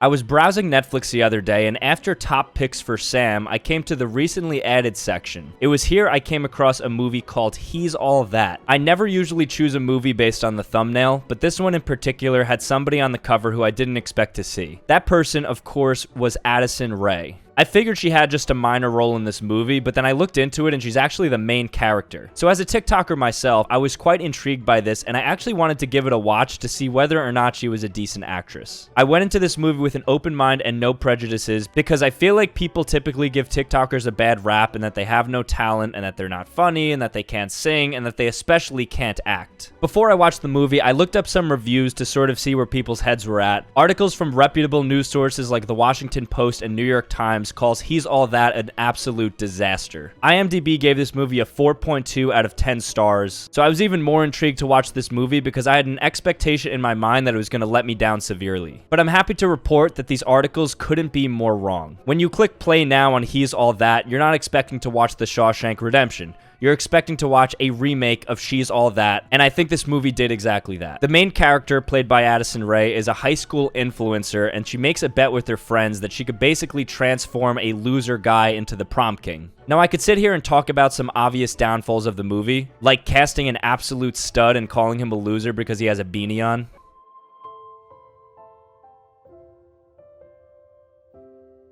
I was browsing Netflix the other day, and after top picks for Sam, I came to the recently added section. It was here I came across a movie called He's All That. I never usually choose a movie based on the thumbnail, but this one in particular had somebody on the cover who I didn't expect to see. That person, of course, was Addison Rae. I figured she had just a minor role in this movie, but then I looked into it and she's actually the main character. So as a TikToker myself, I was quite intrigued by this and I actually wanted to give it a watch to see whether or not she was a decent actress. I went into this movie with an open mind and no prejudices because I feel like people typically give TikTokers a bad rap and that they have no talent and that they're not funny and that they can't sing and that they especially can't act. Before I watched the movie, I looked up some reviews to sort of see where people's heads were at. Articles from reputable news sources like the Washington Post and New York Times calls He's All That an absolute disaster. IMDb gave this movie a 4.2 out of 10 stars, so I was even more intrigued to watch this movie because I had an expectation in my mind that it was going to let me down severely. But I'm happy to report that these articles couldn't be more wrong. When you click play now on He's All That, you're not expecting to watch The Shawshank Redemption. You're expecting to watch a remake of She's All That, and I think this movie did exactly that. The main character, played by Addison Rae, is a high school influencer, and she makes a bet with her friends that she could basically transform a loser guy into the prom king. Now, I could sit here and talk about some obvious downfalls of the movie, like casting an absolute stud and calling him a loser because he has a beanie on.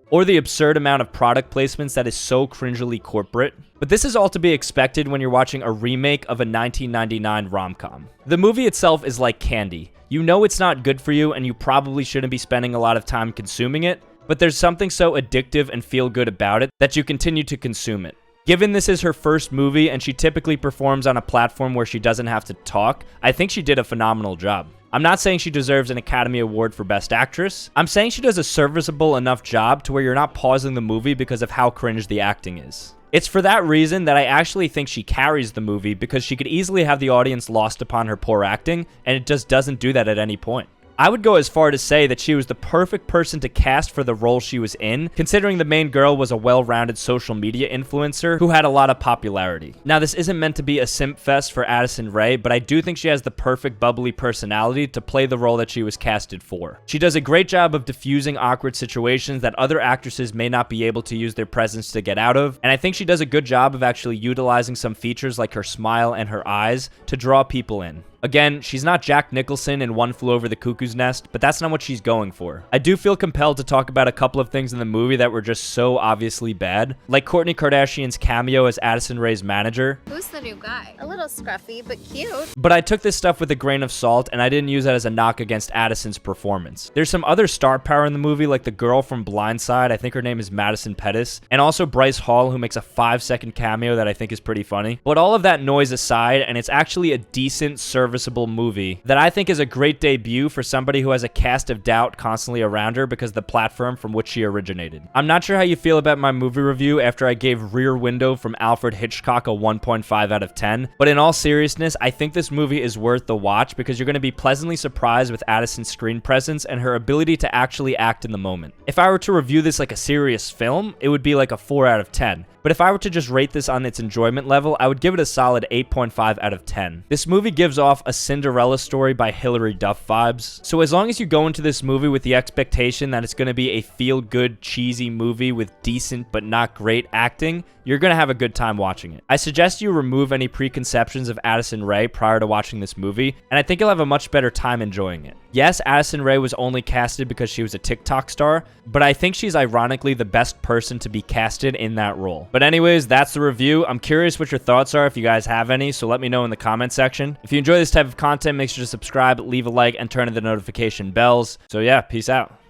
Or the absurd amount of product placements that is so cringily corporate. But this is all to be expected when you're watching a remake of a 1999 rom-com. The movie itself is like candy. You know it's not good for you and you probably shouldn't be spending a lot of time consuming it, but there's something so addictive and feel good about it that you continue to consume it. Given this is her first movie and she typically performs on a platform where she doesn't have to talk, I think she did a phenomenal job. I'm not saying she deserves an Academy Award for Best Actress. I'm saying she does a serviceable enough job to where you're not pausing the movie because of how cringe the acting is. It's for that reason that I actually think she carries the movie because she could easily have the audience lost upon her poor acting, and it just doesn't do that at any point. I would go as far to say that she was the perfect person to cast for the role she was in, considering the main girl was a well-rounded social media influencer who had a lot of popularity. Now, this isn't meant to be a simp fest for Addison Rae, but I do think she has the perfect bubbly personality to play the role that she was casted for. She does a great job of diffusing awkward situations that other actresses may not be able to use their presence to get out of, and I think she does a good job of actually utilizing some features like her smile and her eyes to draw people in. Again, she's not Jack Nicholson in One Flew Over the Cuckoo's Nest, but that's not what she's going for. I do feel compelled to talk about a couple of things in the movie that were just so obviously bad, like Kourtney Kardashian's cameo as Addison Rae's manager. Who's the new guy? A little scruffy, but cute. But I took this stuff with a grain of salt, and I didn't use that as a knock against Addison's performance. There's some other star power in the movie, like the girl from Blindside, I think her name is Madison Pettis, and also Bryce Hall, who makes a 5-second cameo that I think is pretty funny. But all of that noise aside, and it's actually a decent, serviceable movie that I think is a great debut for somebody who has a cast of doubt constantly around her because of the platform from which she originated. I'm not sure how you feel about my movie review after I gave Rear Window from Alfred Hitchcock a 1.5 out of 10, but in all seriousness, I think this movie is worth the watch because you're going to be pleasantly surprised with Addison's screen presence and her ability to actually act in the moment. If I were to review this like a serious film, it would be like a 4 out of 10. But if I were to just rate this on its enjoyment level, I would give it a solid 8.5 out of 10. This movie gives off a Cinderella Story by Hilary Duff vibes. So as long as you go into this movie with the expectation that it's going to be a feel-good, cheesy movie with decent but not great acting, you're going to have a good time watching it. I suggest you remove any preconceptions of Addison Rae prior to watching this movie, and I think you'll have a much better time enjoying it. Yes, Addison Rae was only casted because she was a TikTok star, but I think she's ironically the best person to be casted in that role. But anyways, that's the review. I'm curious what your thoughts are if you guys have any, so let me know in the comment section. If you enjoy this type of content, make sure to subscribe, leave a like, and turn on the notification bells. So yeah, peace out.